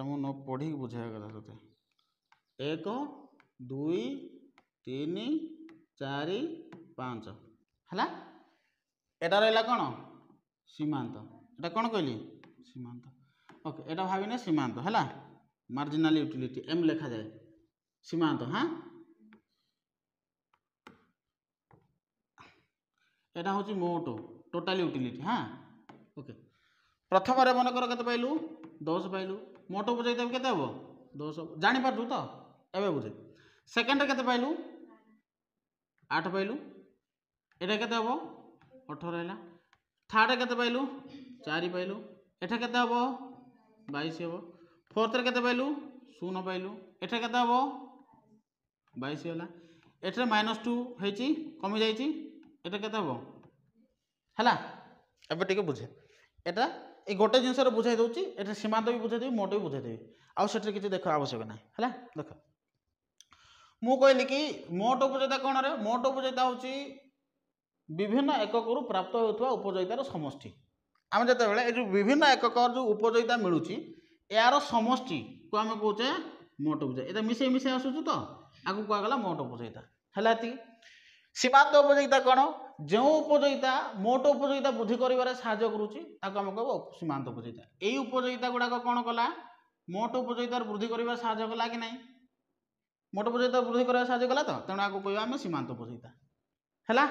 मु न पढ़ी बुझाया कथा तोते 1 2 3 4 5 है एटा रहा कौन सीमांत एटा कौन कहली सीमांत ओके एटा भाविने सीमांत है मार्जिनाल यूटिलिटी एम लिखा जाए सीमांत हाँ एटा हूँ मोट टोटाल यूटिलिटी हाँ ओके प्रथम मन कर के पाइलु 10 पाइलु मोट उपयोगिता केते हम 10 जानी पारछु तो एबे बुझे सेकंड के पाइलु 8 पाइलु एटा केते हम 18 है थर्ड के पाइलु 4 पाइलु एटा केते हम 22 हम फोर्थ के पाइलु 0 पाइलु एटा केते हम 22 है एटा -2 होइची कमी जाइची एटा केते हम हैला एबे टिके बुझे एटा ए गोटे जिनस बुझाई दूची एटा सीमांत भी बुझाई देबी मोट भी बुझाई देबी आउ सेठी किछि देख आवश्यक नाही हैला देख मु कहली कि मोट उपयोगिता कोन रे मोट उपयोगिता होची विभिन्न एकक रु प्राप्त होथवा उपयोगितार समष्टि आम जते बेले ए जो विभिन्न एकक जो उपयोगिता मिलुची यार समष्टि को आम कहूचे मोट उपयोगिता एटा मिसे मिसे आसुछु तो आगु कुआ गला मोट उपयोगिता हैला ती सीमांत उपयोगिता कौन जो उपयोगिता मोट उपयोगिता वृद्धि कर साहाय्य करुच्ची आम कह सीमांत उपयोगिता यही उपयोगिता गुड़ाक कौन कला मोट उपयोगिता वृद्धि कर साहाय्य कला कि नहीं मोट उपयोगिता वृद्धि कर साहाय्य कला तो तेणु आपको कह आम सीमांत उपयोगिता है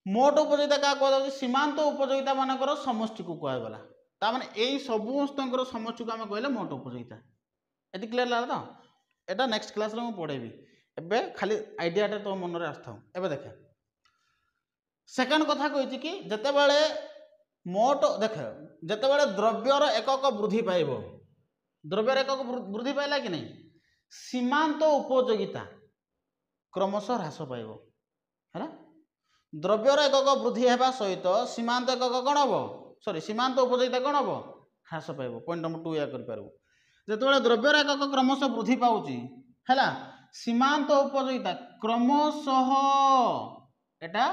मोट उपयोगिता क्या कह सीमांत उपयोगिता मानकर समष्टि को कहगला ताने यही समस्त समष्टि को आम कहले मोट उपयोगिता ये क्लीयर लगा तो यहाँ नेक्स्ट क्लास में पढ़ेबी एबे खाली आइडियाटा तो मन में आसता एबे देखे सेकंड कथा कही कि जितेबाला मोट देख जितेबाला द्रव्यर एकक वृद्धि पाइब द्रव्यर एकक वृद्धि पाइला कि नहीं सीमांत उपयोगिता क्रमशः ह्रास पाइब है द्रव्यर एकक वृद्धि होगा सहित सीमांत एकक कौन हम सॉरी सीमांत उपयोगिता कौन हम ह्रास पाइब पॉइंट नंबर 2 या करें जितेबाला द्रव्यर एकक क्रमशः वृद्धि पाऊँच है सीमांत उपयोगिता क्रमशः एटा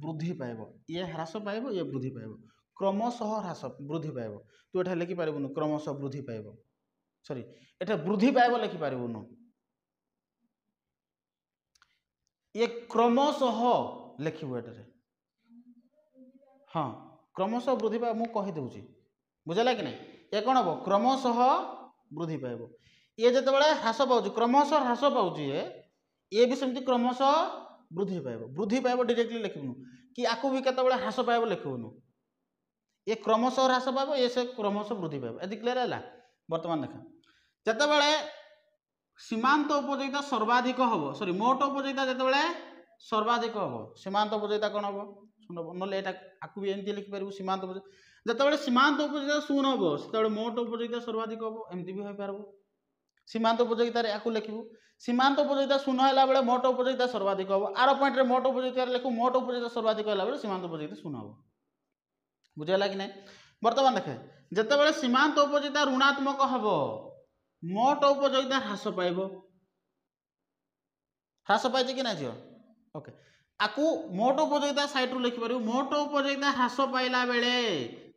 वृद्धि पाइब ये ह्रास पाइब ये वृद्धि पाइब क्रमशः ह्रास वृद्धि पाइब तू एटा लिखि पारिबुनु क्रमशः वृद्धि पाइब सॉरी एटा वृद्धि पाइब लिखि पारिबुनु ये क्रमशः लिखिबो एटारे हाँ क्रमशः वृद्धि पाइब मु कहि देउची बुझला कि नहीं ये कौन हम क्रमशः वृद्धि पाइब ये जितेबाला ह्रास पाऊँ क्रमशः ह्रास पाऊँ ये भी सेमती क्रमशः वृद्धि पाइब डायरेक्टली लिखबुनु कि आकु भी केतेबाला ह्रास पाइब लिखबुनु ये क्रमशः ह्रास पाइब ये से क्रमशः वृद्धि पाइब यदि क्लियर है बर्तमान देखा जितेबाला सीमांत उपयोगिता सर्वाधिक हम सॉरी मोट उपयोगिता जितेबाला सर्वाधिक हम सीमांत उपयोगिता कौन हम शुण ना आकु भी एमती लिखिपर सीमांत उपयोगिता जितेबाला सीमांत उपयोगिता 0 हम से मोट उपयोगिता सर्वाधिक हम एमती भी हो पार सीमांत उपयोगिता या लिखू सीमांत उपयोगिता 0 है बेले मोट उपयोगिता सर्वाधिक हम आर पॉइंट रे मोट उपयोगिता लिखू मोट उपयोगिता सर्वाधिक है बेले सीमांत उपयोगिता 0 हम बुझेगा कि नहीं बर्तमान देखे जितेबाला सीमांत उपयोगिता ऋणात्मक हम मोट उपयोगिता ह्रास पाइब ह्रास पाई कि ना झील ओके आकु मोट उपयोगिता साइड रू लिखिपर मोट उपयोगिता ह्रास पाइला बेले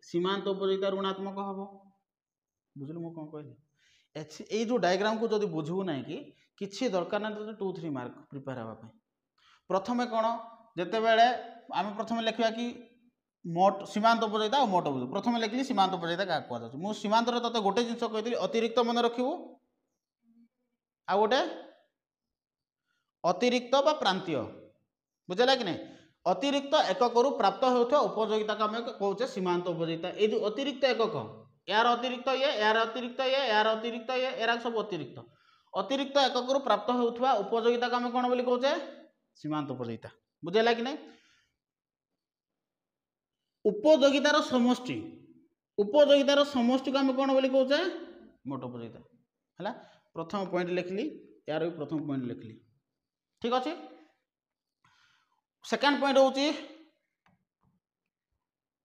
सीमांत उपयोगिता ऋणात्मक हम बुझल मु कौन कहली ये जो डायग्राम को जब बुझू ना कि किसी दरकार ना 2-3 मार्क प्रिपेयर हाँपाई प्रथमे कौन जितेबाला आम प्रथम लिखा कि मोट सीमांत उपयोगिता और मोट उपयोगिता प्रथम लिखली सीमांत उपयोगिता क्या कहुच्छे मुझे सीमांत तोते गोटे जिन कही अतिरिक्त मन रखू आ गोटे अतिरिक्त बा प्रांतीय बुझेगा कि नहीं अतिरिक्त एकक रु प्राप्त होता उपयोगिता को आम कहे सीमांत उपयोगिता ये जो अतिरिक्त एकक यार अतिरिक्त ये यार अतिरिक्त ये यार अतिरिक्त ये एरा सब अतिरिक्त अतिरिक्त एकक रु प्राप्त होता उपयोगिता को आम कौन बोली कहे सीमांत उपयोगिता बुझेगा कि नहीं उपयोगितार समष्टि को आम कौन बोली कहे मोट उपयोगिता है प्रथम पॉइंट लिखली यार भी प्रथम पॉइंट लिखली ठीक अच्छे सेकेंड पॉइंट हूँ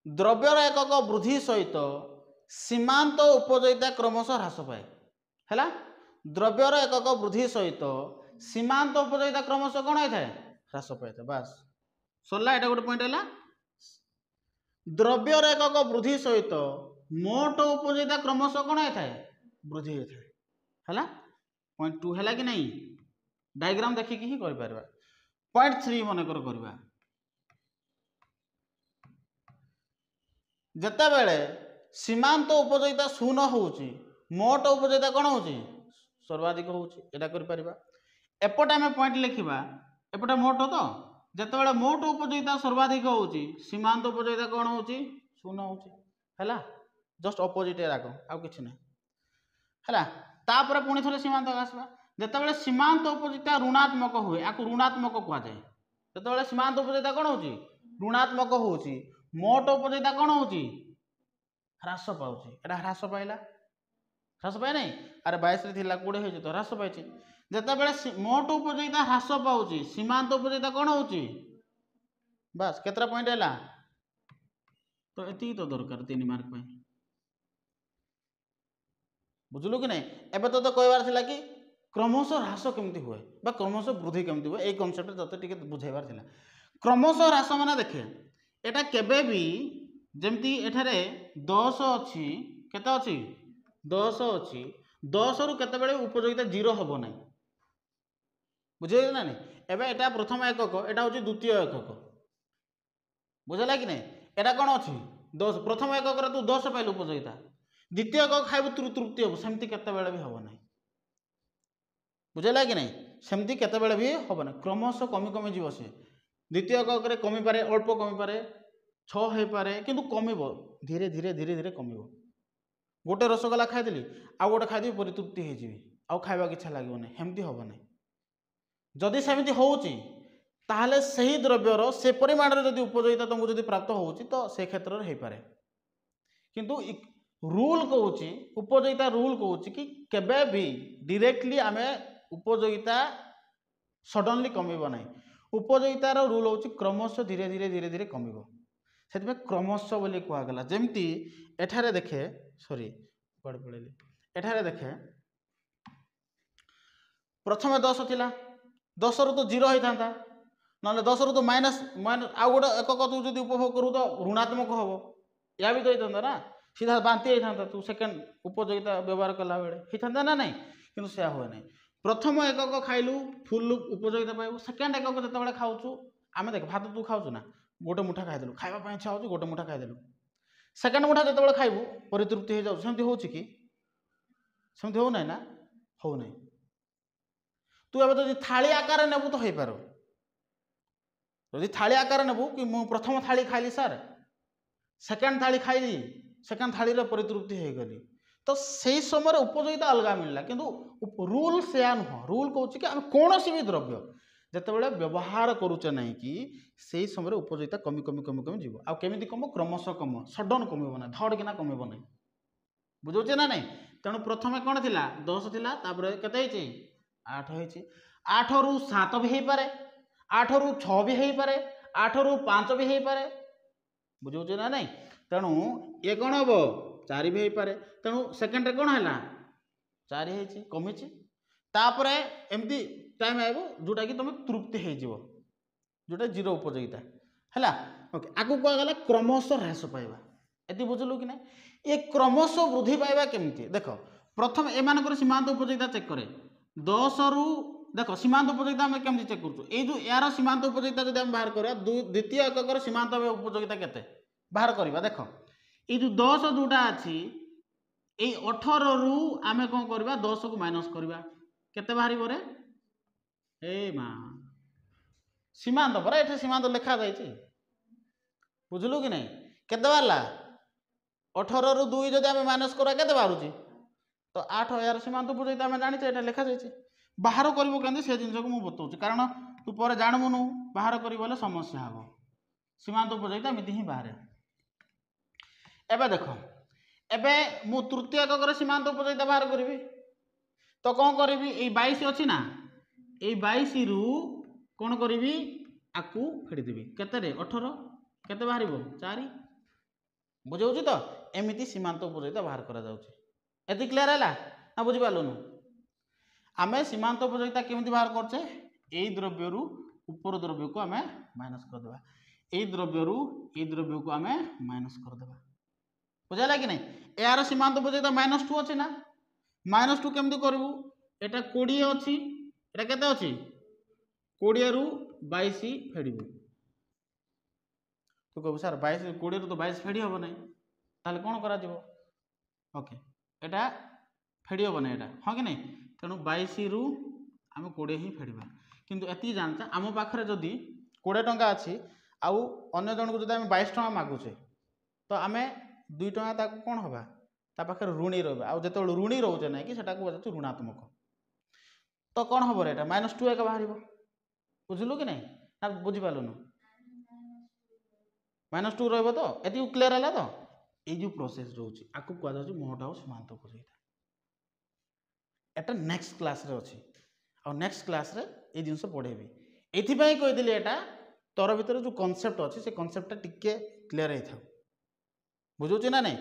द्रव्यर एकक वृद्धि सहित सीमांत उपयोगिता क्रमशः ह्रास पाए है द्रव्यर एकक वृद्धि सहित सीमांत उपयोगिता क्रमशः कौन होता है ह्रास पाए बास सरला एटा गोटे पॉइंट है द्रव्यर एकक वृद्धि सहित मोट उपयोगिता क्रमशः कौन होता है वृद्धि होता है 0.2 है कि नहीं डायग्राम देखिकी ही कर पारबा 0.3 मनकर करबा जेतेबेले सीमांत उपयोगिता शून्य होउची मोट उपयोगिता कौन होउची सर्वाधिक होउची एटा कर पारबा एपटे आम पॉइंट लिखा एपटे मोट तो जितेबाला मोट उपयोगिता सर्वाधिक होउची सीमांत उपयोगिता कौन होउची शून्य होउची हैला जस्ट अपोजिट राग आउ किछि नै हैला तापर पुणी थरे सीमांत आसबा जितेबाला सीमांत उपयोगिता ऋणात्मक हुए आकु ऋणात्मक कह जाए जितेबाला सीमांत उपयोगिता कौन होउची ऋणात्मक होउची मोट उपयोगिता कौन होउची ह्रास पाउची एटा ह्रास पाइला ह्रास पाए नहीं अरे 22 रे थिला 20 हे तो ह्रास पाइची जितेबाला मोट उपयोगिता ह्रास पाउची सीमांत उपयोगिता कौन होउची बस केतरा पॉइंट हैला तो एती तो दरकार 3 मार्क पे बुझलु कि नहीं एबे तो कहबार थिला कि क्रमशः ह्रास केमती हुए बा क्रमशः वृद्धि केमती हुए ए कांसेप्ट तते टिके बुझाइबार थिला क्रमशः ह्रास माने देखे एटा केबे भी जेमती एठारे 10 अछि केते अछि 10 अछि 10 रु केते बेले उपयोगिता 0 हबो नै बुझे ना नहीं एबे एटा प्रथम एकक एटा होची द्वितीय एकक बुझला कि नहीं एटा कोन अछि 10 प्रथम एकक रे तू 10 पाइलु उपयोगिता द्वितीय एकक खाइबु तृतीय हबो सेमती केते बेले भी हबो नै बुझला कि नहीं सेमती केते बेले भी हबो नै क्रमशः कमी कमी जीव से द्वितीय एकक रे कमी पारे अल्प कमी पारे 6 हे पारे किंतु कमिबो धीरे धीरे धीरे धीरे कमिबो गोटे रसगोला खाइदेली आ गोटे खाइदेबी परितृप्ति हो जीवी आउ खाइबा इच्छा लागबो नै हेमती हबो नै जदि सेमती होउची ताहले सही द्रव्यर से परिमाण रे जदि उपयोगिता तुमको जदि प्राप्त होउची तो से क्षेत्र रे हे पारे किंतु रूल कहूची उपयोगिता रूल कहूची कि केबे भी डायरेक्टली आमे उपयोगिता सडनली कमिबो नै उपयोगितार रूल होची क्रमशः धीरे धीरे धीरे धीरे कमिबो से क्रमशः बोली कहगला जमती एठारे देखे सॉरी पड़ पड़ेली एठारे देखे प्रथम 10 थिला 10 रु तो 0 होता ना 10 रु तो माइनस माइनस आउ गोटे एकक तू जब उपभोग करू तो ऋणात्मक हम या भी तो होता ना सीधा बांति होता तू सेकेंड उपयोगिता व्यवहार कला बेले होता ना नहीं कि हुए ना प्रथम एकक खाइलु फुल उपयोगिता पाइबू सेकेंड एकक जिते खाऊ आम देख भात तू खाऊ ना गोटे मुठा खाइदेलु खाइबा इच्छा हो गोटे मुठा खाइदेलु सेकेंड मुठा जिते खाइबू परितृप्ति हो जाऊ सेमती होची कि सेमती हो ना हो ना तू अब जब थाली आकार नेबू तो हो पार जदि थाली आकार नेबू कि मु प्रथम थाली खाइली सार सेकेंड थाली खाइली सेकेंड थाली रे परितृप्ति हो गली तो सही समय उपयोगिता अलग मिलला किंतु रूल से नुह रूल कहूँ कि आम कौन भी द्रव्य जिते व्यवहार करुचे ना कि से समय उपयोगिता कमी कमी कमी कमी जीव आ केमी कम क्रमशः कम सडन कमिब ना धड़ किना कमिब ना बुझे ना नहीं तेणु प्रथम कौन थी 10 थिला तापर केते 8 होइछि 8 रु 7 भी हो पारे 8 रु 6 भी हो पारे 8 रु 5 भी हो पारे बुझे ना नहीं तेणु ये कौन हम 4 भी हो पारे तेणु सेकेंड रे कौन है 4 होइछि कमिछि तापर एमती टाइम आइबो जोटा कि तुम तृप्ति हो जोटा 0 उपयोगिता है ओके आगु कह गला क्रमशः ह्रास पाइबा एति बुझलु कि ना ये क्रमशः वृद्धि पाइबा केमती देख प्रथम एमानकर सीमांत उपयोगिता चेक करे 10 रु देख सीमांत उपयोगिता आम केमती चेक करूँ ये जो यार सीमांत उपयोगिता जब आम बाहर करा द्वितीय एकक सीमांत उपयोगिता केते बाहर करवा देख ये जो 10 जोटा अच्छी ये 18 रु आम कौन करवा 10 को माइनस करवा केते बाहरी बरे ए माँ सीमांत परा ये सीमांत लिखा जाइए बुझलु कि नहीं केते बाहरला 18 रु 2 जब आम माइनस करवा केते बाहरुची तो 8 यार सीमांत उपयोगिता आम जानी ये लिखा जाइए बाहर कर से जिन को मुझे बताऊँ कारण तू पर जानबुनु बाहर कर समस्या हम सीमांत उपयोगिता एमती ही बाहर एबे देख एबे मु तृतीय एकक सीमांत उपयोगिता बाहर करी तो कौन करी ये 22 अच्छी ना ये 22 रु कौन करी आकु फेड़देवी केते 18 केते बाहर 4 बुझे तो एमती सीमांत उपयोगिता बाहर करा एति क्लियर है ना बुझिपारूनु आम सीमांत उपयोगिता केमी बाहर करचे यही द्रव्य उपर द्रव्य को आम माइनस करदे यही द्रव्य को आम माइनस करदे बुझा कि नहीं यार सीमांत उपयोगिता -2 अच्छे ना -2 केमती करू एटा 20 अछि एटा केते अछि 20 रु 22 फेडिबो तू कहबो सर 22 20 रु तो 22 फेडी हबो नै ताले कोन करा जिवो ओके एटा फेडी हबो नै एटा हां कि नै तेनु 22 रु आम 20 ही फेडिबा किंतु एति जानता आम पाखरे जदी 20 टंका अछि आउ अन्य जन को जदी आम 22 टंका मागुचे तो आमे 2 टंका ताको कोन हबा ता पाखरे ऋणी रहबा आउ जते ऋणी रहउचे नै कि सेटा को बजातु ऋणात्मक तो कोन हबो रे एटा -2 एक बाहरिबो बुझलु कि नै ना बुझि पालुनु -2 रहबो तो एति क्लियर हला तो ए जो प्रोसेस रहउची आकु को जाउची मोड हाउस समांत उपयोगिता एटा नेक्स्ट क्लास रे अछि और नेक्स्ट क्लास रे ए जिंस पढेबी एथि पई कहि दिले एटा तोर भीतर जो कांसेप्ट अछि से कांसेप्ट टिके क्लियर हे था बुझुची ना नै।